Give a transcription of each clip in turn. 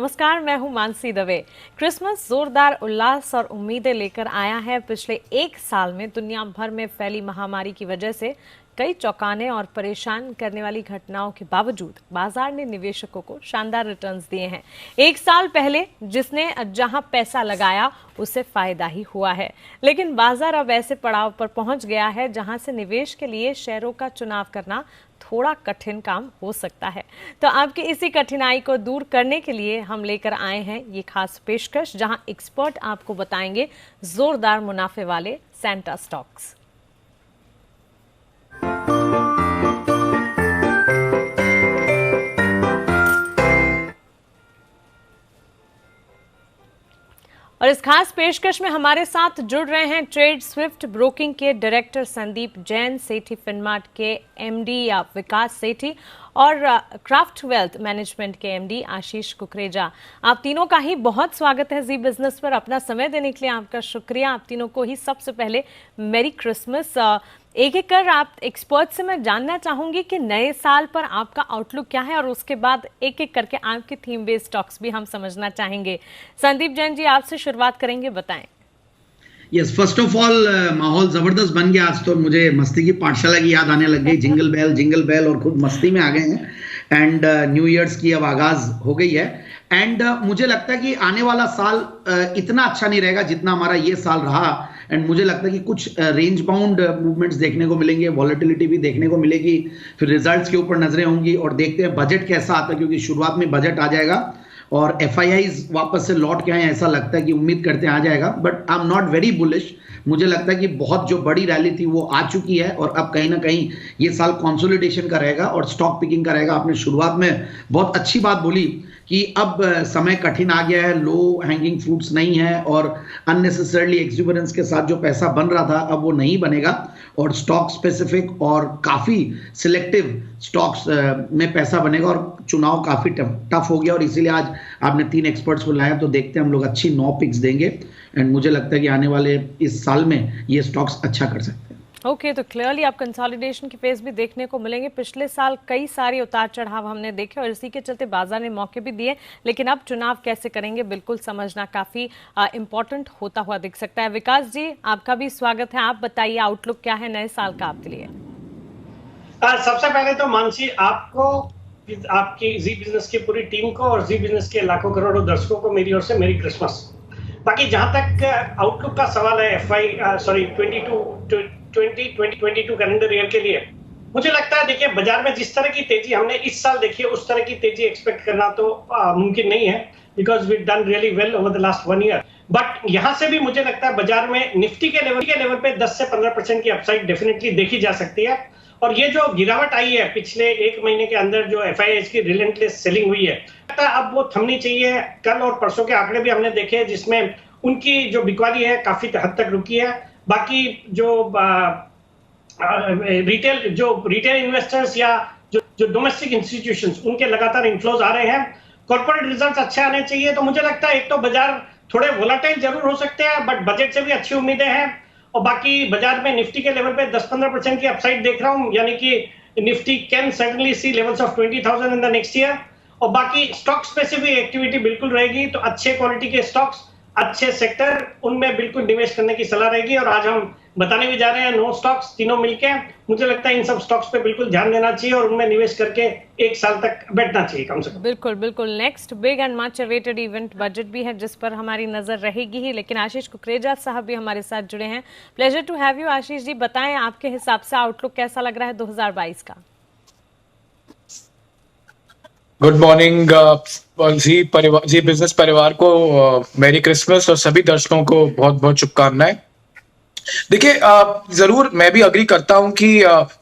नमस्कार, मैं हूं मानसी दवे। क्रिसमस जोरदार उल्लास और उम्मीदें लेकर आया है। पिछले एक साल में दुनिया भर में फैली महामारी की वजह से कई चौंकाने और परेशान करने वाली घटनाओं के बावजूद बाजार ने निवेशकों को शानदार रिटर्न्स दिए हैं। एक साल पहले जिसने जहां पैसा लगाया उसे फायदा ही हुआ है, लेकिन बाजार अब ऐसे पड़ाव पर पहुंच गया है जहां से निवेश के लिए शेयरों का चुनाव करना थोड़ा कठिन काम हो सकता है। तो आपकी इसी कठिनाई को दूर करने के लिए हम लेकर आए हैं ये खास पेशकश, जहां एक्सपर्ट आपको बताएंगे जोरदार मुनाफे वाले सेंटा स्टॉक्स। और इस खास पेशकश में हमारे साथ जुड़ रहे हैं ट्रेड स्विफ्ट ब्रोकिंग के डायरेक्टर संदीप जैन, सेठी फिनमार्ट के एमडी या विकास सेठी और क्राफ्ट वेल्थ मैनेजमेंट के एमडी आशीष कुकरेजा। आप तीनों का ही बहुत स्वागत है जी बिजनेस पर। अपना समय देने के लिए आपका शुक्रिया। आप तीनों को ही सबसे पहले मेरी क्रिसमस। एक एक कर आप एक्सपर्ट से मैं जानना चाहूंगी कि नए साल पर आपका आउटलुक क्या है, और उसके बाद एक एक करके आपके थीम बेस्ड स्टॉक्स भी हम समझना चाहेंगे। संदीप जैन जी, आपसे शुरुआत करेंगे, बताएं। यस, फर्स्ट ऑफ ऑल माहौल जबरदस्त बन गया। आज तो मुझे मस्ती की पाठशाला की याद आने लग गई। जिंगल बेल और खुद मस्ती में आ गए हैं। एंड न्यू ईयर्स की अब आगाज हो गई है। एंड मुझे लगता है कि आने वाला साल इतना अच्छा नहीं रहेगा जितना हमारा ये साल रहा। एंड मुझे लगता है कि कुछ रेंज बाउंड मूवमेंट्स देखने को मिलेंगे, वॉलेटिलिटी भी देखने को मिलेगी। फिर रिजल्ट्स के ऊपर नजरें होंगी और देखते हैं बजट कैसा आता है, क्योंकि शुरुआत में बजट आ जाएगा और एफआईआईज वापस से लौट के आए, ऐसा लगता है कि उम्मीद करते हैं आ जाएगा। But I am not very bullish. मुझे लगता है कि बहुत जो बड़ी रैली थी वो आ चुकी है और अब कहीं ना कहीं ये साल कंसोलिडेशन का रहेगा और स्टॉक पिकिंग का रहेगा। आपने शुरुआत में बहुत अच्छी बात बोली कि अब समय कठिन आ गया है, लो हैंगिंग फ्रूट्स नहीं है और अननेसेसरली एक्सुबरेंस के साथ जो पैसा बन रहा था अब वो नहीं बनेगा और स्टॉक स्पेसिफिक और काफी सिलेक्टिव स्टॉक्स में पैसा बनेगा और चुनाव काफी टफ हो गया। और इसीलिए आज आपने 3 एक्सपर्ट्स बुलाया, तो देखते हैं हम लोग अच्छी 9 पिक्स देंगे। एंड मुझे लगता है कि आने वाले इस साल में ये स्टॉक्स अच्छा कर सकते हैं। ओके, तो क्लियरली आप कंसोलिडेशन की फेज भी देखने को मिलेंगे। पिछले साल कई सारे उतार चढ़ाव हमने देखे और इसी के चलते बाजार ने मौके भी दिए, लेकिन अब चुनाव कैसे करेंगे बिल्कुल समझना काफी इंपॉर्टेंट होता हुआ दिख सकता है। विकास जी, आपका भी स्वागत है। आप बताइए आउटलुक क्या है नए साल का आपके लिए। सबसे पहले तो मानसी, आपको, आपकी जी बिजनेस की पूरी टीम को और जी बिजनेस के लाखों करोड़ों दर्शकों को मेरी ओर से मेरी क्रिसमस। बाकी जहां तक आउटलुक का सवाल है 2022 कैलेंडर ईयर के लिए, मुझे लगता है देखिए बाजार में जिस तरह की तेजी हमने इस साल देखी है उस तरह की तेजी एक्सपेक्ट करना तो मुमकिन नहीं है, because we done really well over the last 1 year. But यहां से भी मुझे लगता है बाजार में निफ्टी के लेवल पे 10 से 15% की अपसाइड डेफिनेटली देखी जा सकती है। और ये जो गिरावट आई है पिछले 1 महीने के अंदर, जो एफआईआईज की रिलेंटलेस सेलिंग हुई है, अब वो थमनी चाहिए। कल और परसों के आंकड़े भी हमने देखे हैं जिसमें उनकी जो बिकवाली है काफी हद तक रुकी है। बाकी जो रिटेल इन्वेस्टर्स या जो डोमेस्टिक इंस्टीट्यूशंस, उनके लगातार इन्फ्लोज आ रहे हैं। कॉर्पोरेट रिजल्ट्स अच्छे आने चाहिए। तो मुझे लगता है एक तो बाजार थोड़े वोलेटाइल जरूर हो सकते हैं, बट बजट से भी अच्छी उम्मीदें हैं। और बाकी बाजार में निफ्टी के लेवल पे 10-15% की अपसाइड देख रहा हूं, यानी कि Nifty can certainly see levels of 20,000 in the next year. और बाकी स्टॉक स्पेसिफिक एक्टिविटी बिल्कुल रहेगी, तो अच्छे क्वालिटी के स्टॉक्स, अच्छे सेक्टर, उनमें बिल्कुल निवेश करने की सलाह रहेगी। और आज हम बताने भी जा रहे हैं 9 स्टॉक्स, तीनों मिलके। मुझे लगता है इन सब स्टॉक्स पे बिल्कुल ध्यान देना चाहिए और उनमें निवेश करके 1 साल तक बैठना चाहिए कम से कम। बिल्कुल बिल्कुल। Next big and much awaited event budget भी है जिस पर हमारी नजर रहेगी ही, लेकिन आशीष कुकरेजा साहब भी हमारे साथ जुड़े हैं। Pleasure to have you Ashish ji. बताएं आपके हिसाब से आउटलुक कैसा लग रहा है 2022 का। गुड मॉर्निंग जी बिजनेस परिवार को मेरी क्रिसमस और सभी दर्शकों को बहुत बहुत शुभकामनाएं। देखिए, जरूर मैं भी अग्री करता हूं कि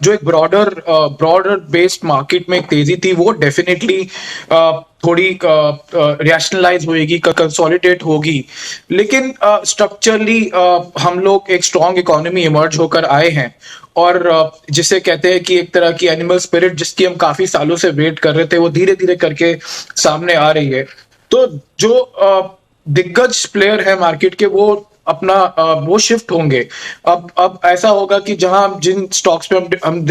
जो एक ब्रॉडर बेस्ड मार्केट में एक तेजी थी वो डेफिनेटली थोड़ी रैशनलाइज होगी, कंसोलिडेट होगी। लेकिन स्ट्रक्चरली हम लोग एक स्ट्रॉन्ग इकोनॉमी इमर्ज होकर आए हैं और जिसे कहते हैं कि एक तरह की एनिमल स्पिरिट जिसकी हम काफी सालों से वेट कर रहे थे, वो धीरे धीरे करके सामने आ रही है। तो जो दिग्गज प्लेयर है मार्केट के वो अपना वो शिफ्ट होंगे। अब ऐसा होगा कि जहां जिन स्टॉक्स पे हम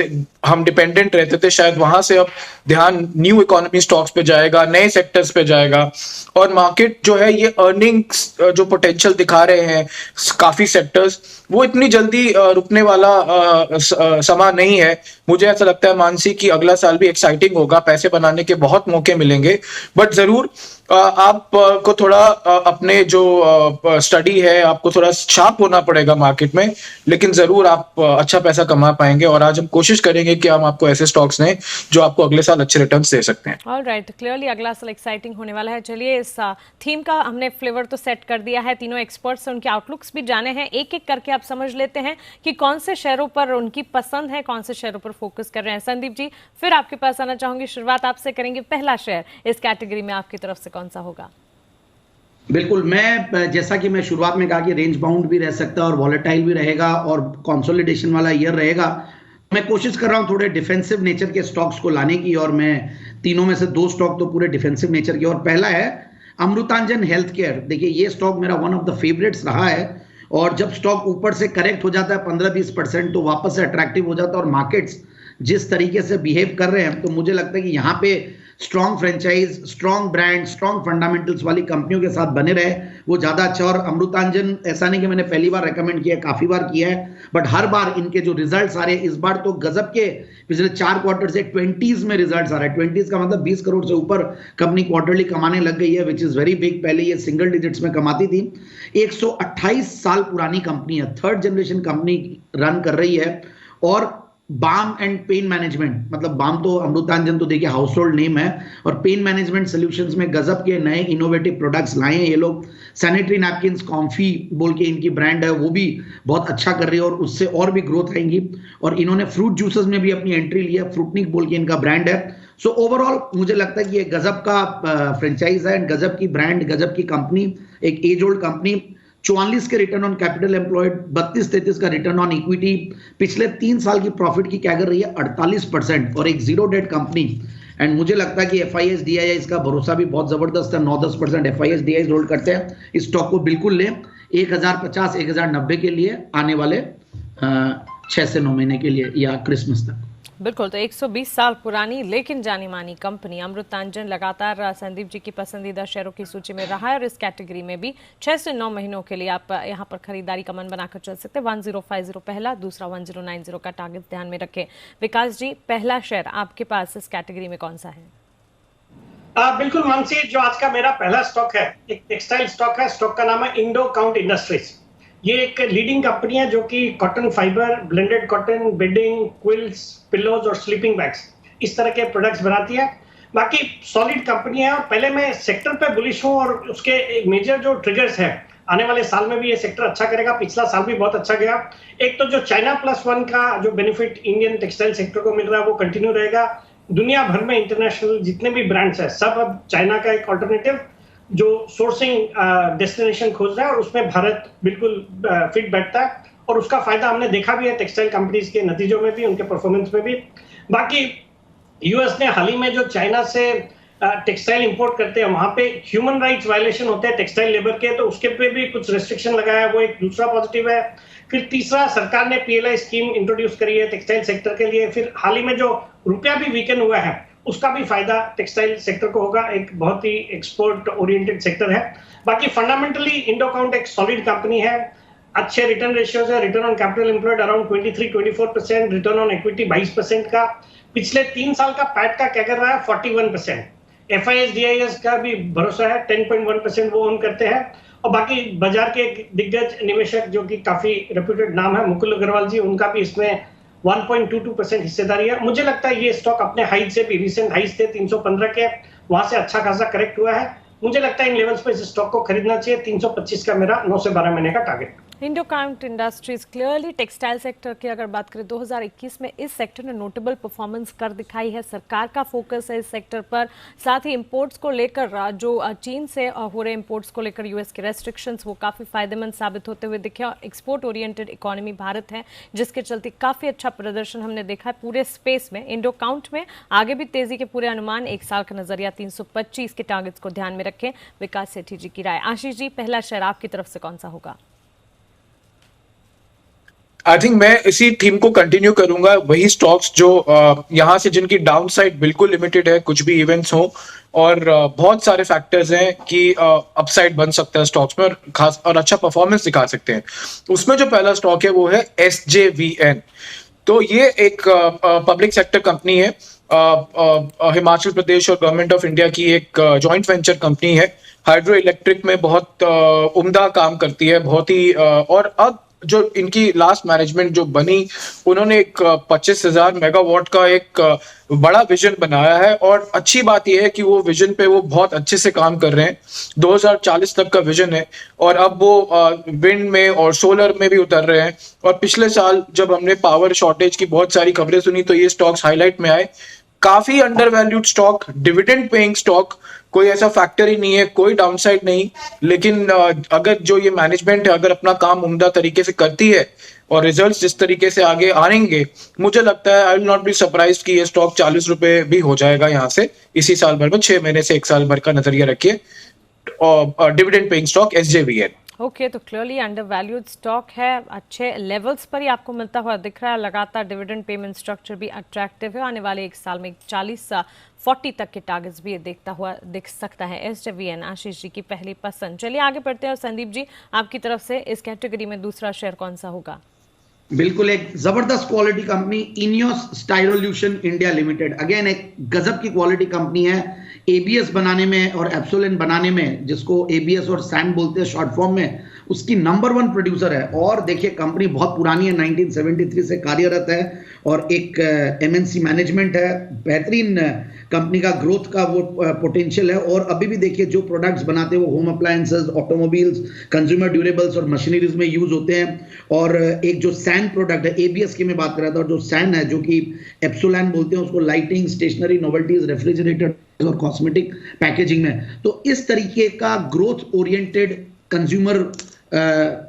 हम डिपेंडेंट रहते थे, शायद वहां से अब ध्यान न्यू इकोनॉमी स्टॉक्स पे जाएगा, नए सेक्टर्स पे जाएगा। और मार्केट जो है ये अर्निंग्स जो पोटेंशियल दिखा रहे हैं काफी सेक्टर्स, वो इतनी जल्दी रुकने वाला समा नहीं है। मुझे ऐसा लगता है मानसी कि अगला साल भी एक्साइटिंग होगा, पैसे बनाने के बहुत मौके मिलेंगे। बट जरूर आपको थोड़ा अपने जो स्टडी है आपको थोड़ा शार्प होना पड़ेगा मार्केट में, लेकिन जरूर आप अच्छा पैसा कमा पाएंगे। और आज हम कोशिश करेंगे कि हम आपको ऐसे स्टॉक्स दें जो आपको अगले साल अच्छे रिटर्न्स दे सकते हैं। ऑलराइट, क्लियरली अगला साल एक्साइटिंग होने वाला है। चलिए, इस थीम का हमने फ्लेवर तो सेट कर दिया है, तीनों एक्सपर्ट्स से उनके आउटलुक्स भी जाने हैं। एक एक करके आप समझ लेते हैं कि कौन से शेयरों पर उनकी पसंद है, कौन से शेयरों पर फोकस कर रहे हैं। संदीप जी, फिर आपके पास आना चाहूंगी, शुरुआत आपसे करेंगे। पहला शेयर इस कैटेगरी में आपकी तरफ से कौन सा होगा? बिल्कुल, मैं जैसा कि मैं शुरुआत में कहा कि रेंज बाउंड भी रह सकता है और वॉलेटाइल भी रहेगा और कंसोलिडेशन वाला ईयर रहेगा। मैं कोशिश कर रहा हूं थोड़े डिफेंसिव नेचर के स्टॉक्स को लाने की, और मैं तीनों में से दो स्टॉक तो पूरे डिफेंसिव नेचर के। और पहला है अमृतांजन हेल्थ केयर। देखिए, ये स्टॉक मेरा वन ऑफ द फेवरेट्स रहा है, और जब स्टॉक ऊपर से करेक्ट हो जाता है 15-20% तो वापस से अट्रैक्टिव हो जाता है। और मार्केट्स जिस तरीके से बिहेव कर रहे हैं, तो मुझे लगता है कि यहाँ पे strong franchise, strong brand, strong fundamentals वाली कंपनियों के साथ बने रहे, वो ज्यादा अच्छा। और अमृतांजन ऐसा नहीं कि मैंने पहली बार रेकमेंड किया, काफी बार किया है, बट हर बार इनके जो रिजल्ट्स आ रहे हैं, इस बार तो गजब के पिछले 4 क्वार्टर से 20s में रिजल्ट्स आ रहे हैं। 20s का मतलब 20 करोड़ से ऊपर कंपनी क्वार्टरली कमाने लग गई है, विच इज वेरी बिग। पहले ये सिंगल डिजिट्स में कमाती थी। 128 साल पुरानी कंपनी है, थर्ड जनरेशन कंपनी रन कर रही है। और बाम एंड पेन मैनेजमेंट, मतलब बाम तो अमृतांजन तो देखिए हाउस होल्ड नेम है, और पेन मैनेजमेंट सॉल्यूशंस में गजब के नए इनोवेटिव प्रोडक्ट्स लाए हैं ये लोग। सैनिटरी नैपकिन्स कॉम्फी बोल के इनकी ब्रांड है, वो भी बहुत अच्छा कर रही है और उससे और भी ग्रोथ आएंगी। और इन्होंने फ्रूट जूसेस में भी अपनी एंट्री ली है, फ्रूटनिक बोल के इनका ब्रांड है। सो ओवरऑल मुझे लगता है कि ये गजब का फ्रेंचाइज है, गजब की ब्रांड, गजब की कंपनी, एक एज ओल्ड कंपनी। 44 के रिटर्न ऑन कैपिटल एम्प्लॉयड, 32-33 का रिटर्न ऑन इक्विटी, पिछले 3 साल की प्रॉफिट की कैगर रही है 48%, और एक जीरो डेट कंपनी। एंड मुझे लगता है कि FIS DIIs का भरोसा भी बहुत जबरदस्त है, 9-10% FIS DIIs होल्ड करते हैं। इस स्टॉक को बिल्कुल लें 1050-1090 के लिए, आने वाले 6 से 9 महीने के लिए या क्रिसमस तक। बिल्कुल, तो 120 साल पुरानी लेकिन जानी मानी कंपनी अमृतांजन लगातार संदीप जी की पसंदीदा शेयरों की सूची में रहा है, और इस कैटेगरी में भी 6 से 9 महीनों के लिए आप यहां पर खरीदारी का मन बनाकर चल सकते हैं। 1050 पहला, दूसरा 1090 का टारगेट ध्यान में रखें। विकास जी, पहला शेयर आपके पास इस कैटेगरी में कौन सा है? बिल्कुल मानसी, जो आज का मेरा पहला स्टॉक है, एक टेक्सटाइल स्टॉक है। स्टॉक का नाम है इंडो काउंट इंडस्ट्रीज। ये एक लीडिंग कंपनी है जो कि cotton fibre, blended cotton, bedding, quills, pillows और स्लीपिंग बैग्स, इस तरह के प्रोडक्ट्स बनाती है। बाकी सॉलिड कंपनी है, और पहले मैं सेक्टर पे बुलिश हूँ, और उसके मेजर जो ट्रिगर्स है, आने वाले साल में भी ये सेक्टर अच्छा करेगा। पिछला साल भी बहुत अच्छा गया। एक तो जो China Plus 1 का जो बेनिफिट इंडियन टेक्सटाइल सेक्टर को मिल रहा है, वो कंटिन्यू रहेगा। दुनिया भर में इंटरनेशनल जितने भी ब्रांड्स हैं, सब अब चाइना का एक ऑल्टरनेटिव जो सोर्सिंग डेस्टिनेशन खोज रहा है, और उसमें भारत बिल्कुल फिट बैठता है। और उसका फायदा हमने देखा भी है टेक्सटाइल कंपनीज के नतीजों में भी, उनके परफॉर्मेंस में भी। बाकी यूएस ने हाल ही में जो चाइना से टेक्सटाइल इंपोर्ट करते हैं, वहां पे ह्यूमन राइट्स वायलेशन होते हैं टेक्सटाइल लेबर के, तो उसके पे भी कुछ रेस्ट्रिक्शन लगाया है, वो एक दूसरा पॉजिटिव है। फिर तीसरा, सरकार ने PLI स्कीम इंट्रोड्यूस करी है टेक्सटाइल सेक्टर के लिए। फिर हाल ही में जो रुपया भी वीकन हुआ है, उसका भी फायदा टेक्सटाइल सेक्टर को होगा। एक बहुत ही एक्सपोर्ट ओरिएंटेड सेक्टर है। बाकी फंडामेंटली इंडो काउंट एक सॉलिड कंपनी है, अच्छे रिटर्न रेशियोज है। Return on capital employed around 23-24%, return on equity 22% का। पिछले 3 साल का पैट का क्या कर रहा है 41%। FIS DIIs का भी भरोसा है, 10.1% वो ओन करते हैं। और बाकी बाजार के दिग्गज निवेशक जो कि काफी रेप्यूटेड नाम है, मुकुल अग्रवाल जी, उनका भी इसमें 1.22% हिस्सेदारी है। मुझे लगता है ये स्टॉक अपने हाइट से भी, रिसेंट हाइट थे 315 के, वहां से अच्छा खासा करेक्ट हुआ है। मुझे लगता है इन लेवल्स पे इस स्टॉक को खरीदना चाहिए। 325 का मेरा 9 से 12 महीने का target. Indo count industries clearly textile sector की अगर बात करें, 2021 में इस सेक्टर ने नोटेबल परफॉर्मेंस कर दिखाई है। सरकार का फोकस है इस सेक्टर पर, साथ ही इंपोर्ट्स को लेकर जो चीन से हो रहे इंपोर्ट्स को लेकर यूएस के रेस्ट्रिक्शंस, वो काफ़ी फायदेमंद साबित होते हुए दिखे। और एक्सपोर्ट ओरिएंटेड इकोनॉमी भारत है, जिसके चलते काफ़ी अच्छा प्रदर्शन हमने देखा है पूरे स्पेस में। इंडो काउंट में आगे भी तेजी के पूरे अनुमान, 1 साल का नजरिया, 325 के टारगेट्स को ध्यान में रखें। विकास सेठी जी की राय। आशीष जी, पहला शेयर आपकी तरफ से कौन सा होगा? आई थिंक मैं इसी थीम को कंटिन्यू करूंगा, वही स्टॉक्स जो यहाँ से जिनकी डाउन साइड बिल्कुल लिमिटेड है, कुछ भी इवेंट्स हो और बहुत सारे फैक्टर्स हैं कि अपसाइड बन सकता है स्टॉक्स में और खास और अच्छा परफॉर्मेंस दिखा सकते हैं। उसमें जो पहला स्टॉक है वो है SJVN। तो ये एक पब्लिक सेक्टर कंपनी है, हिमाचल प्रदेश और गवर्नमेंट ऑफ इंडिया की एक जॉइंट वेंचर कंपनी है। हाइड्रो इलेक्ट्रिक में बहुत उम्दा काम करती है, बहुत ही और अब जो इनकी लास्ट मैनेजमेंट जो बनी, उन्होंने एक 25,000 मेगावाट का एक बड़ा विजन बनाया है और अच्छी बात यह है कि वो विजन पे वो बहुत अच्छे से काम कर रहे हैं। 2040 तक का विजन है और अब वो विंड में और सोलर में भी उतर रहे हैं। और पिछले साल जब हमने पावर शॉर्टेज की बहुत सारी खबरें सुनी तो ये स्टॉक्स हाईलाइट में आए। काफी under valued stock, dividend paying stock, कोई ऐसा फैक्टर ही नहीं है, कोई डाउनसाइड नहीं। लेकिन अगर जो ये मैनेजमेंट है अगर अपना काम उम्दा तरीके से करती है और रिजल्ट्स जिस तरीके से आगे आएंगे, मुझे लगता है I will not be surprised कि ये स्टॉक 40 रुपए भी हो जाएगा यहाँ से इसी साल भर में। 6 महीने से 1 साल भर का नजरिया रखिए। और dividend paying stock SJVN। Okay, तो क्लियरली अंडर वैल्यूड स्टॉक है, अच्छे लेवल्स पर ही आपको मिलता हुआ दिख रहा है। लगातार डिविडेंड पेमेंट स्ट्रक्चर भी अट्रैक्टिव है। आने वाले 1 साल में 40-40 तक के टारगेट्स भी देखता हुआ दिख सकता है। SJVN आशीष जी की पहली पसंद। चलिए आगे बढ़ते हैं और संदीप जी आपकी तरफ से इस कैटेगरी में दूसरा शेयर कौन सा होगा? बिल्कुल एक जबरदस्त quality company Ineos Styrolution India Limited. Again एक गजब की क्वालिटी कंपनी है। ABS बनाने में और एप्सोलेन बनाने में, जिसको ABS और सैन बोलते हैं शॉर्ट फॉर्म में, उसकी नंबर 1 प्रोड्यूसर है। और देखिए कंपनी बहुत पुरानी है, 1973 से कार्यरत है और एक MNC मैनेजमेंट है। बेहतरीन कंपनी का ग्रोथ का वो पोटेंशियल है। और अभी भी देखिए जो प्रोडक्ट्स बनाते हैं वो home appliances, automobiles, consumer durables और मशीनरीज में यूज होते हैं। और एक जो सैन प्रोडक्ट है, ABS की मैं बात कर रहा था, और जो सैन है जो कि एप्सोलैन बोलते हैं उसको, लाइटिंग, स्टेशनरी, नोवेल्टीज, रेफ्रिजरेटर और कॉस्मेटिक पैकेजिंग में। तो इस तरीके का ग्रोथ ओरिएंटेड कंज्यूमर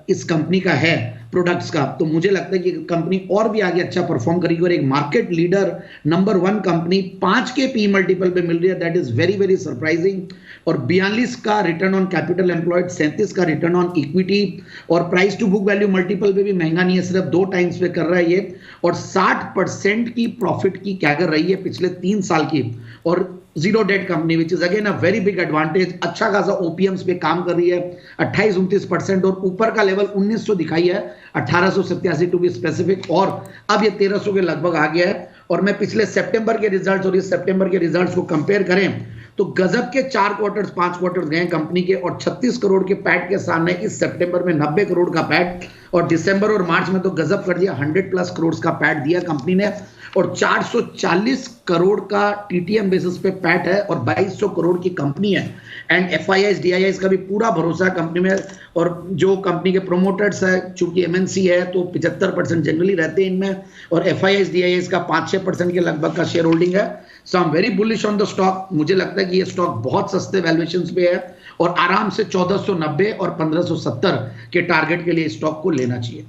इस कंपनी का है प्रोडक्ट्स का। तो मुझे लगता है कि कंपनी और भी आगे अच्छा परफॉर्म करेगी और एक मार्केट लीडर नंबर 1 कंपनी 5 के पी मल्टीपल पे मिल रही है। That is very very surprising. और 42 का रिटर्न ऑन कैपिटल एम्प्लॉयड, 37 का रिटर्न ऑन इक्विटी, और price to book value multiple पे भी महंगा नहीं है, सिर्फ 2 टाइम्स पे कर रहा है ये। और 60% की प्रॉफिट की कैगर रही है पिछले 3 साल की। और zero debt company, which is again a very big advantage. अच्छा खासा ओपीएम्स पे काम कर रही है, 28-29%, और ऊपर का लेवल 1900 दिखाई है, 1887 टू बी स्पेसिफिक, और अब ये 1300 के लगभग आ गया है। और मैं पिछले सितंबर के रिजल्ट्स और इस सितंबर के रिजल्ट्स को कंपेयर करें तो गजब के 4 क्वार्टर्स 5 क्वार्टर्स गए कंपनी के, और 36 करोड़ के पैट के सामने इस सितंबर में 90 करोड़ का पैट, और दिसंबर और मार्च में तो गजब कर दिया, 100+ करोड़ का पैट दिया कंपनी ने। और 440 करोड़ का TTM बेसिस पे पैट है और 2200 करोड़ की कंपनी है। एंड FIIs DIIs का भी पूरा भरोसा है कंपनी में। और जो कंपनी के प्रोमोटर्स है, चूंकि MNC है तो 75% जनरली रहते हैं इनमें, और FIIs DIIs का 5-6% के लगभग का शेयर होल्डिंग है। So I am very bullish on the stock. मुझे लगता है कि ये स्टॉक बहुत सस्ते वैल्यूएशंस पे है और आराम से 1490 और 1570 के टारगेट के लिए स्टॉक को लेना चाहिए।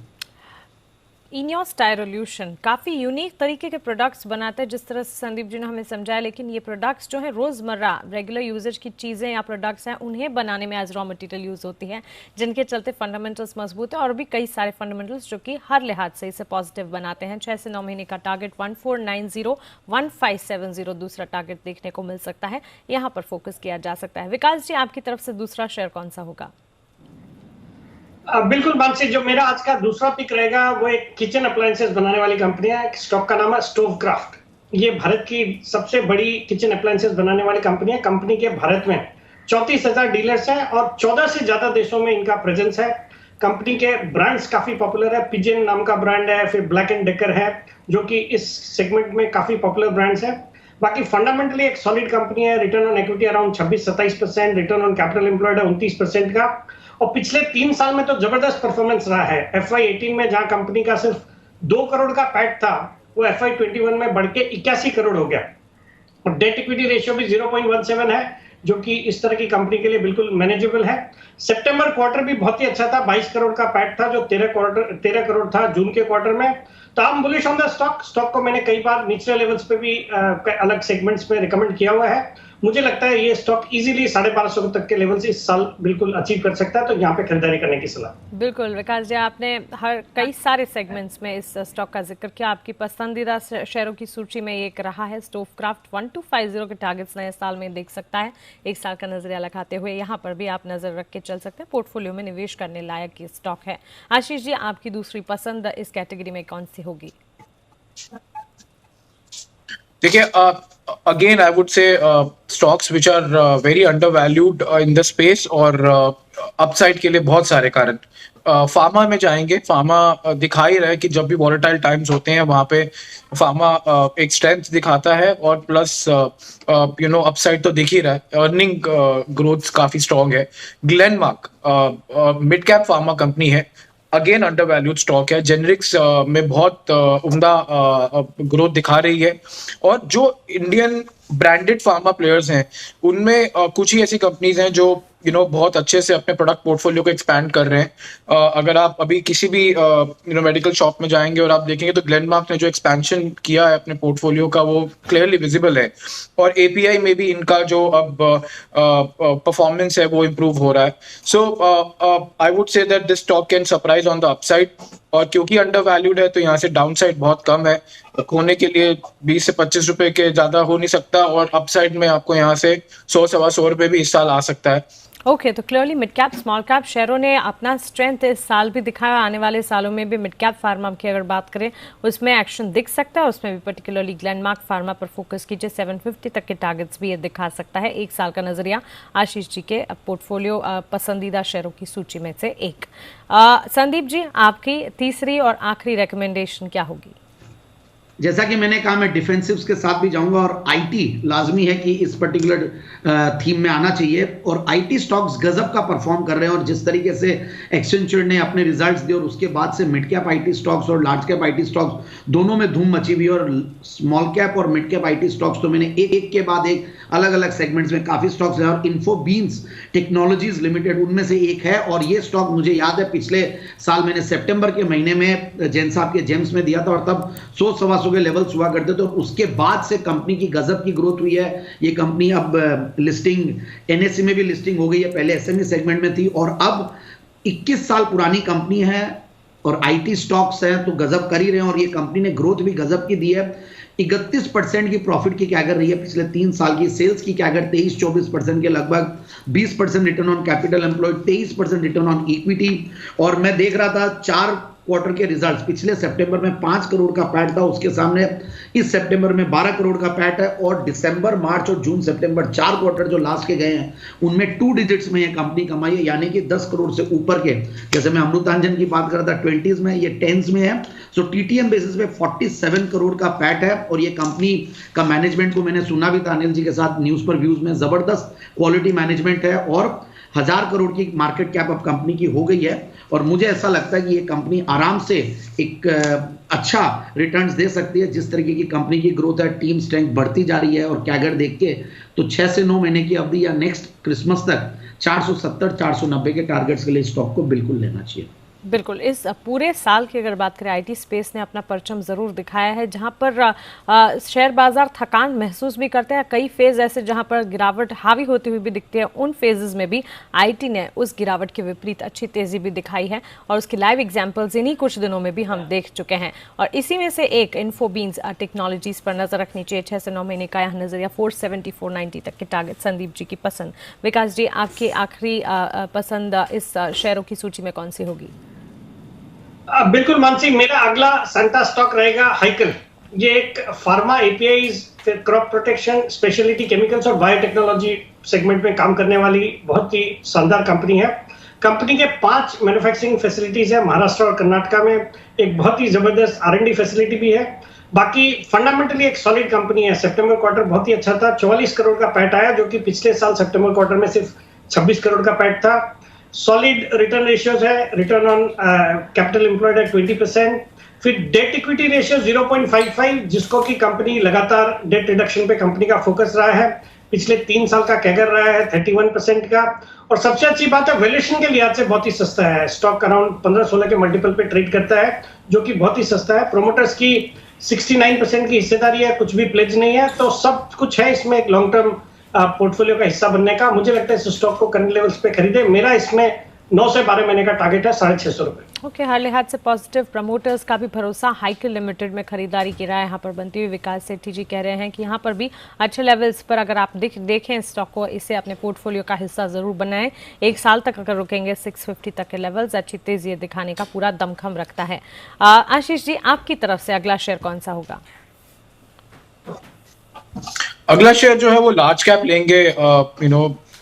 इनियोस स्टाइरोल्यूशन काफ़ी यूनिक तरीके के प्रोडक्ट्स बनाते हैं, जिस तरह से संदीप जी ने हमें समझाया। लेकिन ये प्रोडक्ट्स जो है रोज़मर्रा रेगुलर यूजेज की चीज़ें या प्रोडक्ट्स हैं, उन्हें बनाने में एज रॉ मटेरियल यूज़ होती हैं, जिनके चलते फंडामेंटल्स मजबूत है और भी कई सारे फंडामेंटल्स जो कि हर लिहाज से इसे पॉजिटिव बनाते हैं। 6 से 9 महीने का टारगेट 1490-1570 दूसरा टारगेट देखने को मिल सकता है। यहाँ पर फोकस किया जा सकता है। विकास जी आपकी तरफ से दूसरा शेयर कौन सा होगा? बिल्कुल मानसी, जो मेरा आज का दूसरा पिक रहेगा वो एक किचन अप्लायंसेस बनाने वाली कंपनी है। स्टॉक का नाम है स्टोवक्राफ्ट। ये भारत की सबसे बड़ी किचन अप्लायंसेस बनाने वाली कंपनी है। कंपनी के भारत में 34,000 डीलर्स हैं और 14 से ज्यादा देशों में इनका प्रेजेंस है। कंपनी के ब्रांड्स काफी पॉपुलर है। पिजन नाम का ब्रांड है, फिर ब्लैक एंड डेकर है, जो कि इस सेगमेंट में काफी पॉपुलर ब्रांड्स है। बाकी फंडामेंटली एक सॉलिड कंपनी है। Return on equity around 26-27%, return on capital employed है 29% का, और पिछले 3 साल में तो जबरदस्त परफॉर्मेंस रहा है। FY18 में जहां कंपनी का सिर्फ 2 करोड़ का पैट था, वो FY21 में बढ़ के 81 करोड़ हो गया। और डेट इक्विटी रेशियो भी 0.17 है, जो कि इस तरह की कंपनी के लिए बिल्कुल मैनेजेबल है। सितंबर क्वार्टर भी बहुत ही अच्छा था, 22 करोड़ का पैट था, जो 13 करोड़ था जून के क्वार्टर में। तो I am bullish on the stock. Stock को मैंने कई बार निचले लेवल्स पे भी अलग सेगमेंट्स में रिकमेंड किया हुआ है। मुझे लगता है ये स्टॉक इजीली 1250 तक के लेवल से इस साल बिल्कुल अचीव कर सकता है, तो यहाँ पे खरीदारी करने की सलाह। बिल्कुल विकास जी, आपने हर कई सारे सेगमेंट्स में इस स्टॉक का जिक्र किया। आपकी पसंदीदा शेयरों की सूची में एक रहा है स्टोवक्राफ्ट। 1250 के टारगेट्स नए साल में देख सकता है। एक साल का नजरिया लगाते हुए यहाँ पर भी आप नजर रख के चल सकते हैं। पोर्टफोलियो में निवेश करने लायक ये स्टॉक है। आशीष जी, आपकी दूसरी पसंद इस कैटेगरी में कौन सी होगी? देखिए, again I would say stocks which are very undervalued in the space, और अपसाइड के लिए बहुत सारे कारण। फार्मा में जाएंगे। फार्मा दिखा ही रहा है कि जब भी वॉलेटाइल टाइम्स होते हैं वहां पे फार्मा एक स्ट्रेंथ दिखाता है, और प्लस अपसाइड तो दिख ही रहा है। अर्निंग ग्रोथ काफी स्ट्रॉन्ग है। Glenmark mid cap pharma company है, अगेन अंडरवैल्यूड स्टॉक है। जेनरिक्स में बहुत उम्दा ग्रोथ दिखा रही है, और जो इंडियन ब्रांडेड फार्मा प्लेयर्स हैं उनमें कुछ ही ऐसी कंपनीज हैं जो बहुत अच्छे से अपने प्रोडक्ट पोर्टफोलियो को एक्सपैंड कर रहे हैं। अगर आप अभी किसी भी मेडिकल शॉप में जाएंगे और आप देखेंगे तो ग्लेनमार्क ने जो एक्सपेंशन किया है अपने पोर्टफोलियो का वो क्लियरली विजिबल है, और एपीआई में भी इनका जो अब परफॉर्मेंस है वो इम्प्रूव हो रहा है। So I would say that this stock can surprise on the upside, और क्योंकि अंडरवैल्यूड है तो यहाँ से डाउन साइड बहुत कम है। खोने के लिए 20 से 25 रुपए के ज्यादा हो नहीं सकता, और अपसाइड में आपको यहाँ से 100-125 रुपए भी इस साल आ सकता है। ओके, तो clearly mid cap small cap शेयरों ने अपना स्ट्रेंथ इस साल भी दिखाया। आने वाले सालों में भी मिड कैप फार्मा की अगर बात करें उसमें एक्शन दिख सकता है। उसमें भी पर्टिकुलरली ग्लेनमार्क फार्मा पर फोकस कीजिए। 750 तक के टारगेट्स भी ये दिखा सकता है। एक साल का नजरिया आशीष जी के पोर्टफोलियो पसंदीदा शेयरों की सूची में से एक। संदीप जी, आपकी तीसरी और आखिरी रिकमेंडेशन क्या होगी? जैसा कि मैंने कहा, मैं डिफेंसिव्स के साथ भी जाऊंगा, और आईटी लाजमी है कि इस पर्टिकुलर थीम में आना चाहिए। और आईटी स्टॉक्स गजब का परफॉर्म कर रहे हैं, और जिस तरीके से एक्सेंचर ने अपने रिजल्ट्स दिए और उसके बाद से मिड कैप आईटी स्टॉक्स और लार्ज कैप आईटी स्टॉक्स दोनों में धूम मची हुई है। और स्मॉल कैप और मिड कैप आईटी स्टॉक्स तो मैंने एक के बाद एक अलग अलग सेगमेंट्स में काफी स्टॉक्स हैं, और इन्फोबीन्स टेक्नोलॉजीज लिमिटेड उनमें से एक है। और ये स्टॉक मुझे याद है पिछले साल मैंने सितंबर के महीने में जैन साहब के जेम्स में दिया था, और तब 100-125 के लेवल्स हुआ करते थे, और उसके बाद से कंपनी की गजब की ग्रोथ हुई है। ये कंपनी अब लिस्टिंग एनएससी में भी लिस्टिंग हो गई है, पहले एसएमई सेगमेंट में थी, और अब 21 साल पुरानी कंपनी है, और आईटी स्टॉक्स हैं तो गजब कर ही रहे हैं। और ये कंपनी ने ग्रोथ भी गजब की दी है। 31% की प्रॉफिट की कैगर रही है पिछले 3 साल की। सेल्स की कैगर 23-24% के लगभग, 20% return on capital employed, 23% return on equity. और मैं देख रहा था 4 क्वार्टर के रिजल्ट्स, पिछले सितंबर में 5 करोड़ का पैट था, उसके सामने इस सितंबर में 12 करोड़ का पैट है। और दिसंबर, मार्च और जून, सितंबर 4 क्वार्टर जो लास्ट के गए हैं उनमें 2 डिजिट्स में ये कंपनी कमाई है, यानी कि 10 करोड़ से ऊपर के। जैसे मैं अमृतांजन की बात कर रहा था 20s में, ये 10s में है। सो टीटीएम बेसिस पे 47 करोड़ का पैट है। और ये कंपनी का मैनेजमेंट को मैंने सुना भी था अनिल जी के साथ न्यूज पर व्यूज में, जबरदस्त क्वालिटी मैनेजमेंट है, और 1000 करोड़ की मार्केट कैप अब कंपनी की हो गई है। और मुझे ऐसा लगता है कि ये कंपनी आराम से एक अच्छा रिटर्न्स दे सकती है। जिस तरीके की कंपनी की ग्रोथ है, टीम स्ट्रेंथ बढ़ती जा रही है, और कैगर देख के तो 6 से 9 महीने की अवधि या नेक्स्ट क्रिसमस तक 470-490 के टारगेट्स के लिए स्टॉक को बिल्कुल लेना चाहिए। बिल्कुल, इस पूरे साल की अगर बात करें आईटी स्पेस ने अपना परचम ज़रूर दिखाया है, जहां पर शेयर बाजार थकान महसूस भी करते हैं। कई फेज ऐसे जहां पर गिरावट हावी होती हुई भी दिखती है, उन फेजेस में भी आईटी ने उस गिरावट के विपरीत अच्छी तेजी भी दिखाई है, और उसकी लाइव एग्जांपल्स इन्हीं कुछ दिनों में भी हम देख चुके हैं। और इसी में से एक इन्फोबीन्स टेक्नोलॉजीज पर नजर रखनी चाहिए। 6 से 9 महीने का यह नजरिया, 470-490 तक के टारगेट संदीप जी की पसंद। विकास जी, आपकी आखिरी पसंद इस शेयरों की सूची में कौन सी होगी? बिल्कुल मानसी, मेरा अगला संता स्टॉक रहेगा हाइकल। ये एक pharma APIs, crop protection, speciality chemicals और बायोटेक्नोलॉजी सेगमेंट में काम करने वाली बहुत ही शानदार कंपनी है। कंपनी के 5 मैन्युफैक्चरिंग फैसिलिटीज है महाराष्ट्र और कर्नाटका में। एक बहुत ही जबरदस्त R&D फैसिलिटी भी है। बाकी फंडामेंटली एक सॉलिड कंपनी है। सितंबर क्वार्टर बहुत ही अच्छा था, 44 करोड़ का पैट आया, जो कि पिछले साल सितंबर क्वार्टर में सिर्फ 26 करोड़ का पैट था। सॉलिड रिटर्न रेशियोज है, रिटर्न ऑन कैपिटल एम्प्लॉयड है 20%। फिर डेट इक्विटी रेशियो 0.55, जिसको कि कंपनी लगातार डेट रिडक्शन पे कंपनी का फोकस रहा है। पिछले 3 साल का कैगर रहा है 31% का। और सबसे अच्छी बात है, वैल्यूएशन के लिहाज से बहुत ही सस्ता है। स्टॉक अराउंड 15-16 के मल्टीपल पे ट्रेड करता है, जो कि बहुत ही सस्ता है। प्रोमोटर्स की 69% की हिस्सेदारी है, कुछ भी प्लेज नहीं है, तो सब कुछ है इसमें। एक लॉन्ग टर्म पोर्टफोलियो का हिस्सा बनने का। मुझे लगता है इस स्टॉक को करंट लेवल्स पे खरीदे। मेरा इसमें 9 से 12 महीने का टारगेट है 650 रुपए। ओके, हर लिहाज से पॉजिटिव। प्रमोटर्स का भी भरोसा हाइकिल लिमिटेड में खरीदारी की राय यहाँ पर बनती हुई। विकास सेठी जी कह रहे हैं कि यहाँ पर भी अच्छे लेवल्स पर अगर आप देखें स्टॉक को, इसे अपने पोर्टफोलियो का हिस्सा जरूर बनाएं। 1 साल तक अगर रुकेंगे 650 तक के लेवल्स अच्छी तेजी दिखाने का पूरा दमखम रखता है। आशीष जी, आपकी तरफ से अगला शेयर कौन सा होगा? अगला शेयर जो है वो लार्ज कैप लेंगे।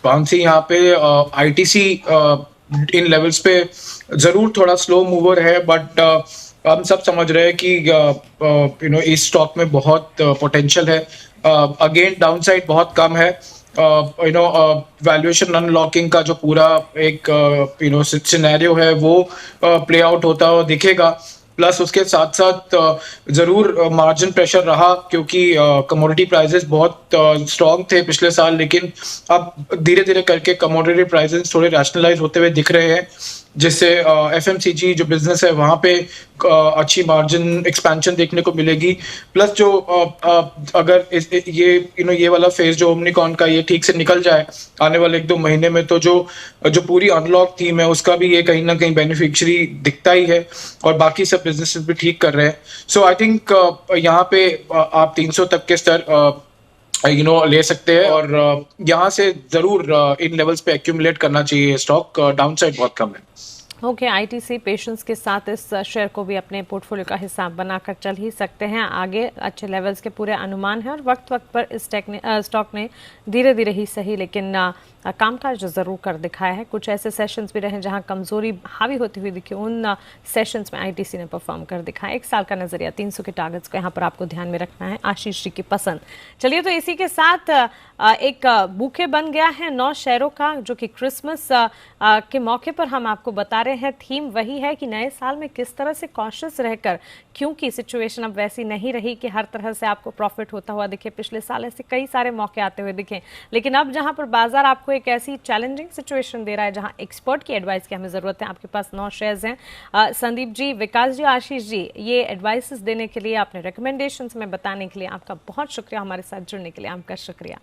बाउंसी यहाँ पे आईटीसी इन लेवल्स पे जरूर थोड़ा स्लो मूवर है, बट हम सब समझ रहे हैं कि इस स्टॉक में बहुत पोटेंशियल है। अगेन डाउनसाइड बहुत कम है। वैल्यूएशन अनलॉकिंग का जो पूरा एक सिनेरियो है वो प्ले आउट होता हुआ दिखेगा। प्लस उसके साथ साथ जरूर मार्जिन प्रेशर रहा, क्योंकि कमोडिटी प्राइसेस बहुत स्ट्रॉन्ग थे पिछले साल, लेकिन अब धीरे धीरे करके कमोडिटी प्राइसेस थोड़े रैशनलाइज होते हुए दिख रहे हैं, जिससे एफएमसीजी जो बिजनेस है वहाँ पे अच्छी मार्जिन एक्सपेंशन देखने को मिलेगी। प्लस जो अगर ये वाला फेज जो ओमनिकॉन का ये ठीक से निकल जाए आने वाले 1-2 महीने में, तो जो पूरी अनलॉक थीम है उसका भी ये कहीं ना कहीं बेनिफिशियरी दिखता ही है, और बाकी सब बिजनेसेस भी ठीक कर रहे हैं। सो आई थिंक यहाँ पे आप 300 तक के स्तर ले सकते हैं, और यहाँ से जरूर इन लेवल्स पे एक्यूमुलेट करना चाहिए स्टॉक। डाउनसाइड बहुत कम है। ओके, आईटीसी पेशेंस के साथ इस शेयर को भी अपने पोर्टफोलियो का हिस्सा बनाकर चल ही सकते हैं। आगे अच्छे लेवल्स के पूरे अनुमान हैं, और वक्त वक्त पर इस स्टॉक ने धीरे धीरे ही सही लेकिन कामकाज जरूर कर दिखाया है। कुछ ऐसे सेशंस भी रहे जहां कमजोरी हावी होती हुई दिखी, उन सेशंस में आईटीसी ने परफॉर्म कर दिखाया। 1 साल का नजरिया, 300 के टारगेट्स को यहाँ पर आपको ध्यान में रखना है। आशीष जी की पसंद। चलिए, तो इसी के साथ एक बुके बन गया है 9 शेयरों का, जो कि क्रिसमस के मौके पर हम आपको बता रहे हैं। थीम वही है कि नए साल में किस तरह से कॉशियस रहकर, क्योंकि सिचुएशन अब वैसी नहीं रही कि हर तरह से आपको प्रॉफिट होता हुआ दिखे। पिछले साल ऐसे कई सारे मौके आते हुए दिखे, लेकिन अब जहां पर बाजार आपको एक ऐसी चैलेंजिंग सिचुएशन दे रहा है जहां एक्सपर्ट की एडवाइस की हमें जरूरत है। आपके पास 9 शेयर्स हैं। संदीप जी, विकास जी, आशीष जी, ये एडवाइसेस देने के लिए, अपने रिकमेंडेशंस में बताने के लिए आपका बहुत शुक्रिया। हमारे साथ जुड़ने के लिए आपका शुक्रिया।